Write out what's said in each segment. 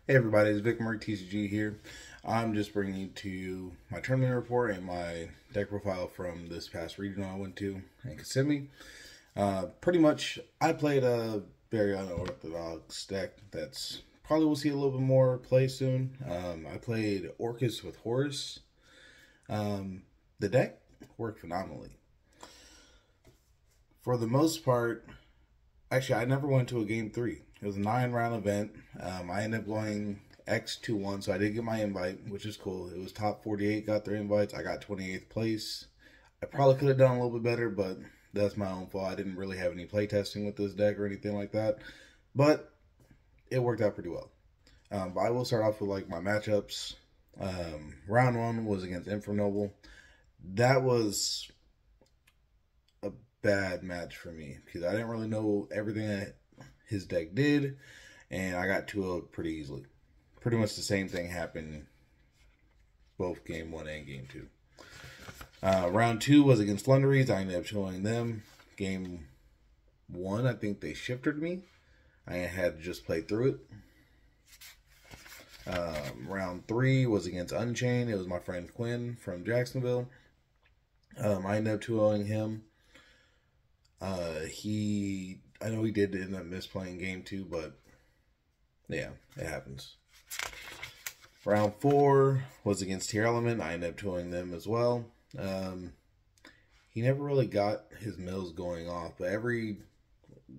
Hey everybody, it's VicMercTCG here. I'm just bringing you to you my tournament report and my deck profile from this past regional I went to in Kissimmee. Pretty much, I played a very unorthodox deck that's probably will see a little bit more play soon. I played Orcust with Horus. The deck worked phenomenally. For the most part, actually, I never went to a game 3. It was a 9-round event. I ended up going X2-1, so I did get my invite, which is cool. It was top 48, got their invites. I got 28th place. I probably could have done a little bit better, but that's my own fault. I didn't really have any play testing with this deck or anything like that. But it worked out pretty well. But I will start off with like my matchups. Round 1 was against Infernoble. That was a bad match for me because I didn't really know everything that his deck did, and I got 2-0 pretty easily. Pretty much the same thing happened both game 1 and game 2. Round 2 was against Flunderies. I ended up showing them. Game 1, I think they shifted me. I had to just play through it. Round 3 was against Unchained. It was my friend Quinn from Jacksonville. I ended up 2-0ing him. I know he did end up misplaying game 2, but yeah, it happens. Round 4 was against Tier Element. I ended up 2-0ing them as well. He never really got his mills going off, but every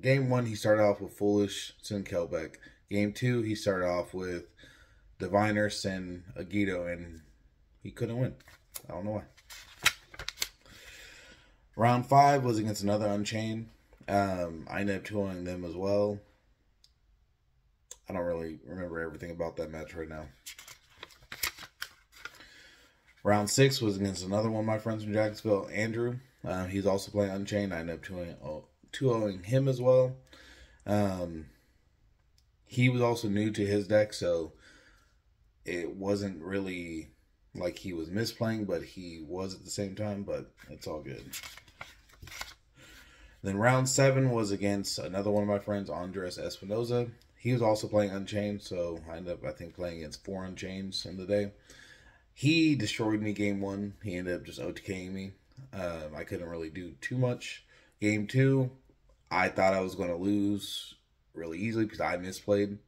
game 1 he started off with Foolish, send Kelbeck. Game 2 he started off with Diviner, send Yugioh, and he couldn't win. I don't know why. Round 5 was against another Unchained. I ended up 2-0ing them as well. I don't really remember everything about that match right now. Round 6 was against another one of my friends from Jacksonville, Andrew. He's also playing Unchained. I ended up 2-0ing him as well. He was also new to his deck, so it wasn't really like he was misplaying, but he was at the same time, but it's all good. Then round 7 was against another one of my friends, Andres Espinoza. He was also playing Unchained, so I ended up, I think, playing against 4 Unchaineds in the day. He destroyed me game 1. He ended up just OTKing me. I couldn't really do too much. Game 2, I thought I was going to lose really easily because I misplayed.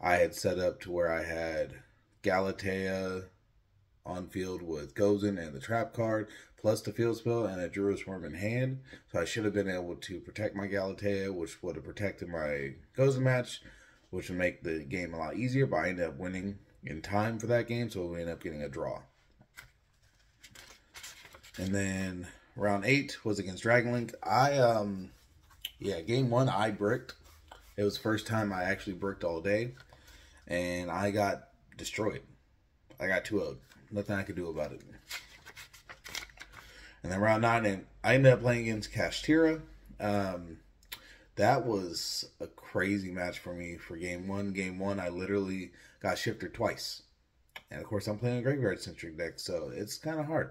I had set up to where I had Galatea on field with Gozen and the trap card, plus the field spell and a Druid Swarm in hand. So I should have been able to protect my Galatea, which would have protected my Gozen match, which would make the game a lot easier, but I ended up winning in time for that game, so we ended up getting a draw. And then round 8 was against Dragonlink. Game 1 I bricked. It was the first time I actually bricked all day, and I got destroyed. I got 2-0'd. Nothing I could do about it. And then round 9, I ended up playing against Kashtira. That was a crazy match for me for game 1. Game 1, I literally got shifted twice. And of course, I'm playing a graveyard-centric deck, so it's kind of hard.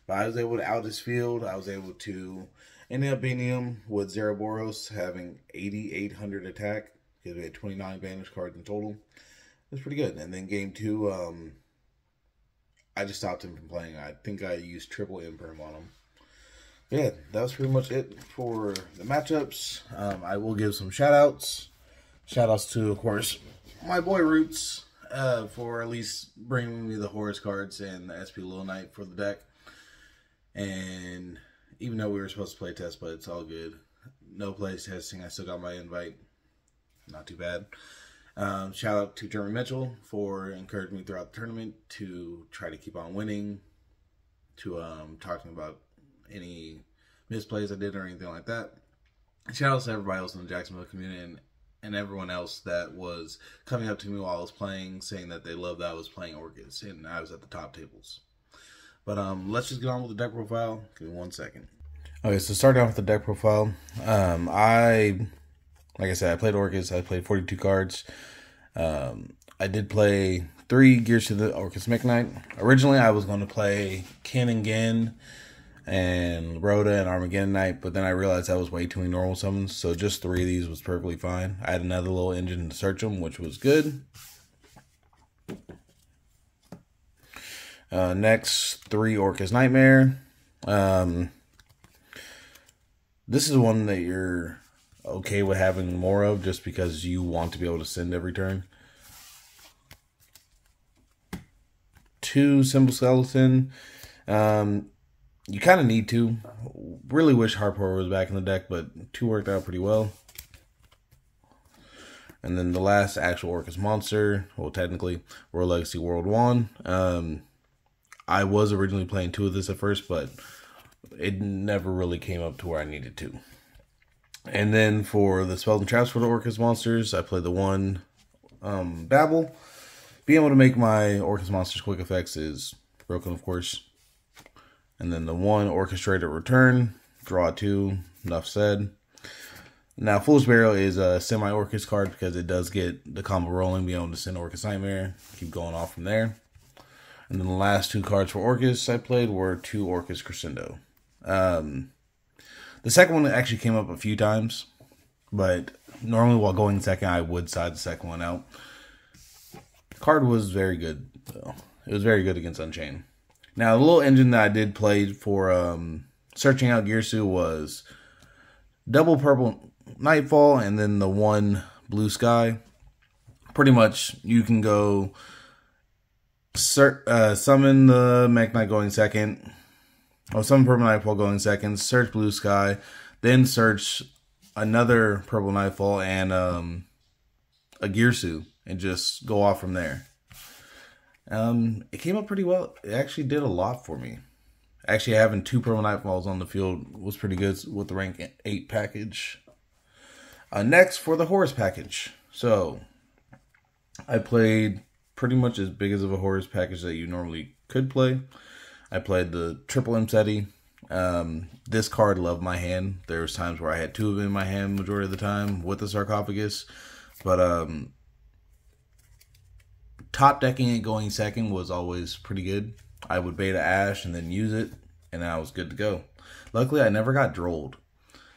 But I was able to out his field. I was able to end up beating him with Zeraboros having 8,800 attack, because we had 29 Vanish cards in total. It was pretty good. And then game 2, I just stopped him from playing. I think I used triple Imperm on him. Yeah, that was pretty much it for the matchups. I will give some shout-outs. Shout-outs to, of course, my boy Roots for at least bringing me the Horus cards and the SP Little Knight for the deck. And even though we were supposed to play test, but it's all good. No play testing. I still got my invite. Not too bad. Shout out to Jeremy Mitchell for encouraging me throughout the tournament to try to keep on winning, to talking about any misplays I did or anything like that. Shout out to everybody else in the Jacksonville community and everyone else that was coming up to me while I was playing, saying that they loved that I was playing Orcust and I was at the top tables. But let's just get on with the deck profile. Give me 1 second. Okay, so starting off with the deck profile, like I said, I played Orcust. I played 42 cards. I did play 3 Gears to the Orcust Knight. Originally, I was going to play Kin and Gin and Rhoda and Armageddon Knight, but then I realized that was way too many normal summons, so just 3 of these was perfectly fine. I had another little engine to search them, which was good. Next, 3 Orcust Nightmare. This is one that you're okay with having more of just because you want to be able to send every turn. 2 Simple Skeleton. You kind of need to. Really wish Harper was back in the deck, but 2 worked out pretty well. And then the last actual Orcust monster, well, technically, World Legacy World 1. I was originally playing 2 of this at first, but it never really came up to where I needed to. And then for the spells and traps for the Orcust monsters, I played the 1 Babel. Being able to make my Orcust monsters quick effects is broken, of course. And then the 1 Orchestrator Return, draw 2, enough said. Now, Foolish Burial is a semi-Orcust card because it does get the combo rolling, being able to send Orcust Nightmare, keep going off from there. And then the last 2 cards for Orcust I played were 2 Orcust Crescendo. The second one actually came up a few times, but normally while going second, I would side the second one out. The card was very good, though. It was very good against Unchained. Now, the little engine that I did play for searching out Girsu was double Purple Nightfall and then the 1 Blue Sky. Pretty much, you can go summon the Mech Knight going second, or summon Purple Nightfall going second, search Blue Sky, then search another Purple Nightfall and a Girsu, and just go off from there. It came up pretty well. It actually did a lot for me. Actually, having 2 Purple Nightfalls on the field was pretty good with the rank 8 package. Next, for the Horus package. So, I played pretty much as big as of a Horus package that you normally could play. I played the Triple Msetti. This card loved my hand. There was times where I had 2 of them in my hand majority of the time with the Sarcophagus. But top decking it going second was always pretty good. I would beta Ash and then use it, and I was good to go. Luckily, I never got drolled,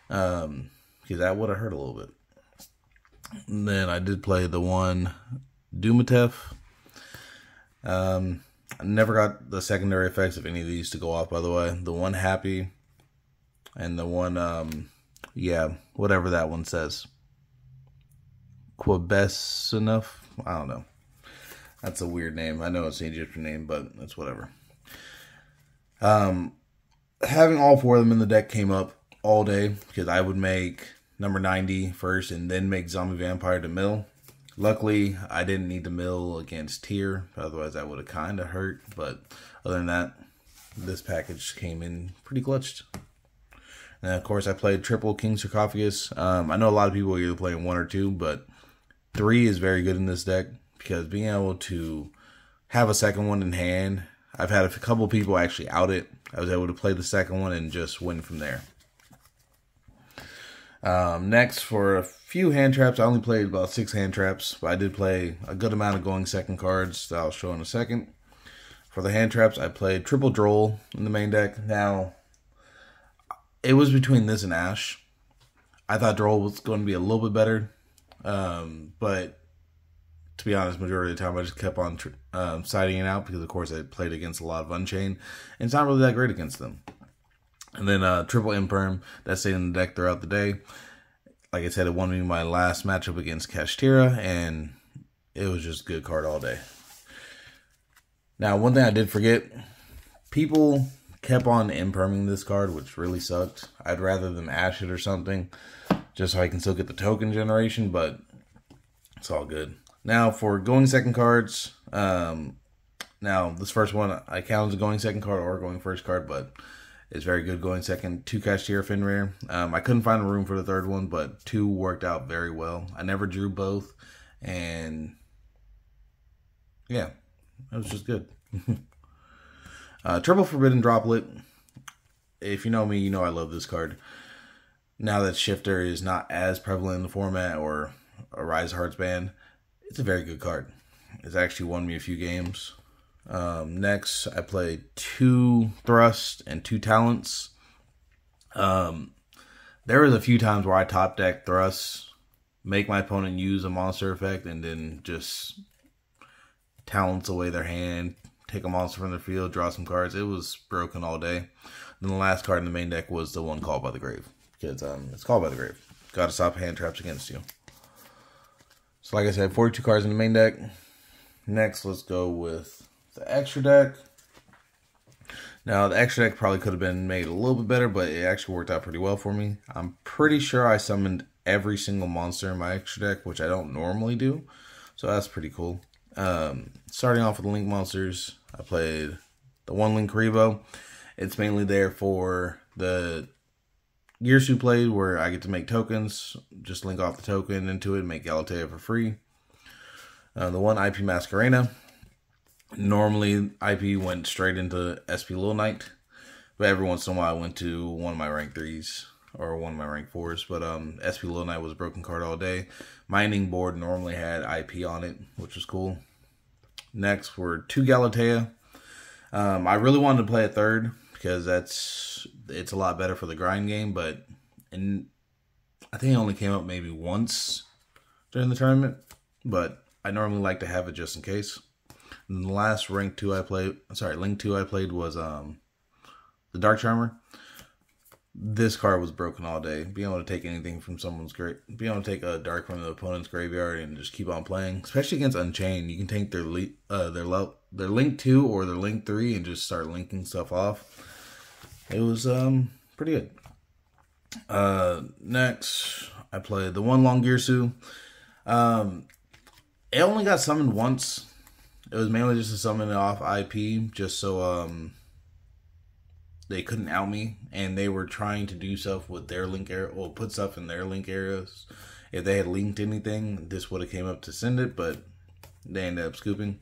because that would have hurt a little bit. And then I did play the 1 Dumatef. I never got the secondary effects of any of these to go off, by the way. The 1 Happy, and the 1, yeah, whatever that one says. Quabesinough? I don't know. That's a weird name. I know it's an Egyptian name, but that's whatever. Having all 4 of them in the deck came up all day because I would make number 90 first and then make Zombie Vampire to mill. Luckily, I didn't need to mill against Tyr, otherwise that would have kind of hurt. But other than that, this package came in pretty clutched. And of course, I played triple King Sarcophagus. I know a lot of people are either playing 1 or 2, but 3 is very good in this deck. Because being able to have a second one in hand, I've had a couple people actually out it. I was able to play the second one and just win from there. Next, for a few hand traps, I only played about 6 hand traps, but I did play a good amount of going second cards that I'll show in a second. For the hand traps, I played triple Droll in the main deck. Now, it was between this and Ash. I thought Droll was going to be a little bit better, but to be honest, majority of the time I just kept on siding it out because, of course, I played against a lot of Unchained, and it's not really that great against them. And then triple Imperm, that stayed in the deck throughout the day. Like I said, it won me my last matchup against Kashtira, and it was just a good card all day. Now, one thing I did forget, people kept on Imperming this card, which really sucked. I'd rather them Ash it or something, just so I can still get the token generation, but it's all good. Now, for going second cards, now, this first one, I count as a going second card or going first card, but it's very good going second. 2 Kashtira Fenrir. I couldn't find a room for the third one, but 2 worked out very well. I never drew both, and yeah, it was just good. Triple Forbidden Droplet. If you know me, you know I love this card. Now that Shifter is not as prevalent in the format, or a Rise Hearts band, it's a very good card. It's actually won me a few games. Next, I played 2 Thrust and 2 Talents. There was a few times where I top deck Thrust, make my opponent use a monster effect, and then just Talents away their hand, take a monster from the field, draw some cards. It was broken all day. Then the last card in the main deck was the one Called by the Grave. Because it's Called by the Grave. Gotta stop hand traps against you. So like I said, 42 cards in the main deck. Next, let's go with the extra deck. Now, the extra deck probably could have been made a little bit better, but it actually worked out pretty well for me. I'm pretty sure I summoned every single monster in my extra deck, which I don't normally do. So that's pretty cool. Starting off with the Link monsters, I played the one Link Revo. It's mainly there for the Gearsu played, where I get to make tokens. Just link off the token into it and make Galatea for free. The one IP Masquerena. Normally, IP went straight into SP Little Knight, but every once in a while I went to one of my rank 3s or one of my rank 4s. But SP Little Knight was a broken card all day. My ending board normally had IP on it, which was cool. Next were 2 Galatea. I really wanted to play a third because it's a lot better for the grind game, but I think it only came up maybe once during the tournament, but I normally like to have it just in case. And the last Link 2 I played was the Dark Charmer. This card was broken all day. Being able to take anything from someone's being able to take a dark from the opponent's graveyard and just keep on playing, especially against Unchained. You can take their Link 2 or their Link 3 and just start linking stuff off. It was pretty good. Next, I played the one Long Gearsu. It only got summoned once. It was mainly just to summon it off IP, just so they couldn't out me, and they were trying to do stuff with their link area, or put stuff in their link areas. If they had linked anything, this would have came up to send it, but they ended up scooping.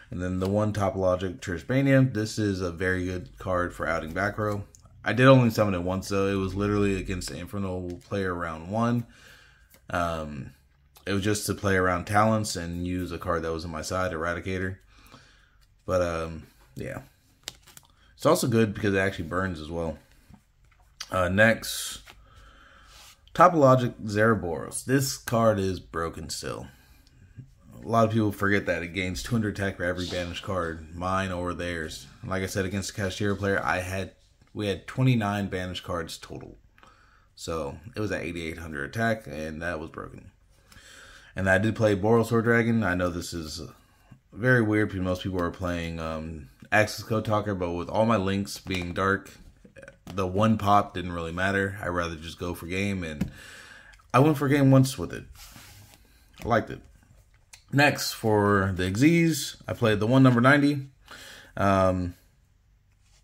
And then the one Topologic Trishbania. This is a very good card for outing back row. I did only summon it once, though. It was literally against the Infernal player round 1. It was just to play around talents and use a card that was on my side, Eradicator. But, yeah. It's also good because it actually burns as well. Next, Topologic Zeraboros. This card is broken still. A lot of people forget that it gains 200 attack for every banished card, mine or theirs. Like I said, against the Cashier player, we had 29 banished cards total. So it was at 8,800 attack, and that was broken. And I did play Boral Sword Dragon. I know this is very weird because most people are playing Access Code Talker, but with all my links being dark, the one pop didn't really matter. I'd rather just go for game, and I went for game once with it. I liked it. Next, for the Xyz, I played the one number 90. Yeah,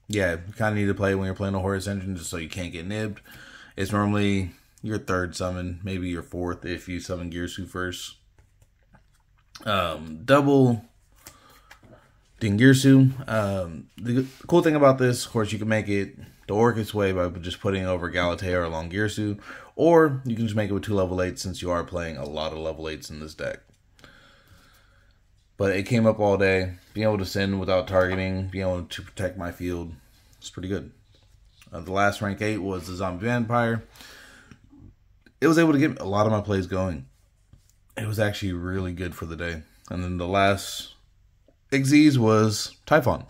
you kind of need to play when you're playing a Horus engine just so you can't get nibbed. It's normally your third summon, maybe your fourth if you summon Gearsu first. Double Dingirsu. The cool thing about this, of course, you can make it the Orcust way by just putting over Galatea or Long Gearsu, or you can just make it with 2 level 8s since you are playing a lot of level 8s in this deck. But it came up all day. Being able to send without targeting, being able to protect my field, it's pretty good. The last rank 8 was the Zombie Vampire. It was able to get a lot of my plays going. It was actually really good for the day. And then the last Xyz was Typhon.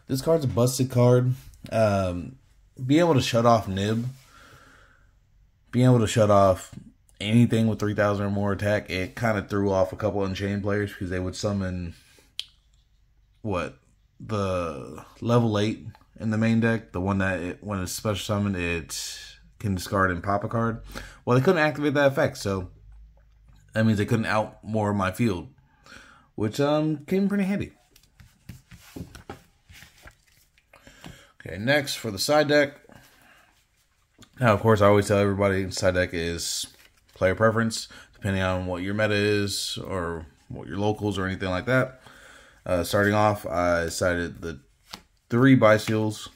This card's a busted card. Being able to shut off Nib, being able to shut off anything with 3,000 or more attack, it kind of threw off a couple Unchained players because they would summon the level 8 in the main deck, the one that when it's special summoned it can discard and pop a card. Well, they couldn't activate that effect, so that means they couldn't out more of my field, which came pretty handy. Okay, next for the side deck. Now, of course, I always tell everybody side deck is player preference, depending on what your meta is or what your locals or anything like that. Starting off, I decided the 3 Byseals,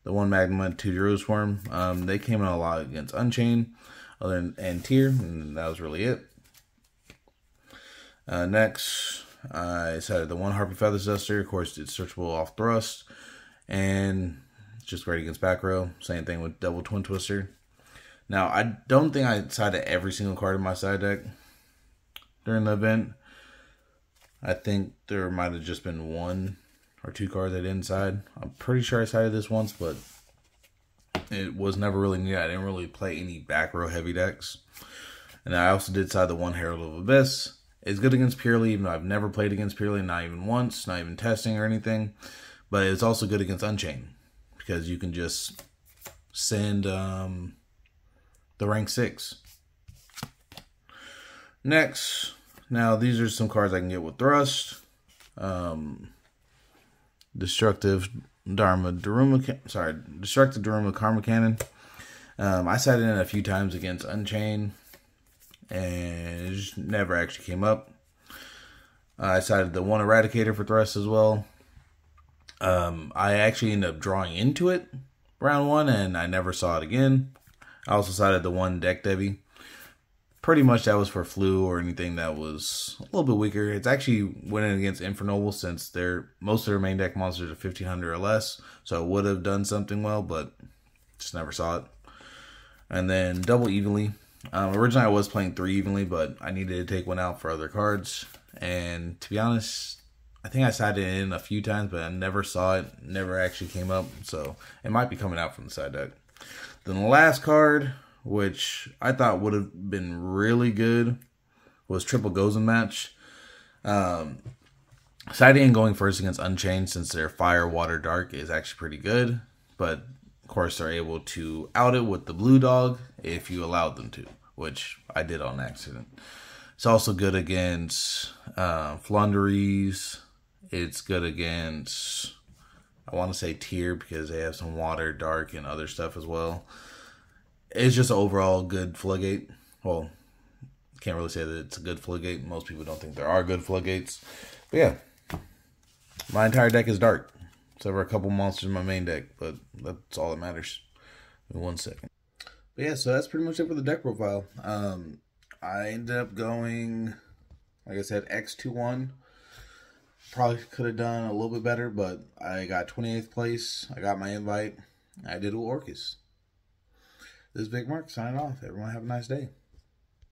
the 1 Magma, 2 Jerusalem. They came in a lot against Unchained and Tier, and that was really it. Next, I decided the 1 Harpy Feather Duster. Of course, it's searchable off thrust, and it's just great against back row. Same thing with Double Twin Twister. Now, I don't think I decided every single card in my side deck during the event. I think there might have just been one or 2 cards I didn't side. I'm pretty sure I sided this once, but it was never really needed. I didn't really play any back row heavy decks. And I also did side the 1 Herald of Abyss. It's good against Purely, even though I've never played against Purely, not even once, not even testing or anything. But it's also good against Unchained, because you can just send the rank 6. Next, now these are some cards I can get with Thrust. Destructive Daruma Karma Cannon. I sat in a few times against Unchained, and it just never actually came up. I sided the 1 Eradicator for Thrust as well. I actually ended up drawing into it round 1, and I never saw it again. I also sided the 1 Deck Debbie. Pretty much that was for flu or anything that was a little bit weaker. It's actually winning against Infernoble, since most of their main deck monsters are 1500 or less. So it would have done something well, but just never saw it. And then Double Evenly. Originally I was playing 3 Evenly, but I needed to take 1 out for other cards. And to be honest, I think I sided in a few times, but I never saw it. Never actually came up. So it might be coming out from the side deck. Then the last card, which I thought would have been really good, was Triple Gozen Match. Siding and going first against Unchained, since their Fire, Water, Dark is actually pretty good. But, of course, they're able to out it with the Blue Dog if you allowed them to, which I did on accident. It's also good against Flunderies. It's good against, I want to say Tier, because they have some Water, Dark, and other stuff as well. It's just overall good Floodgate. Well, can't really say that it's a good Floodgate. Most people don't think there are good Floodgates. But yeah, my entire deck is dark, except for a couple monsters in my main deck. But that's all that matters. In 1 second. But yeah, so that's pretty much it for the deck profile. I ended up going, like I said, X2-1. Probably could have done a little bit better, but I got 28th place. I got my invite. I did with Orcust. This is Big Mark signing off. Everyone have a nice day.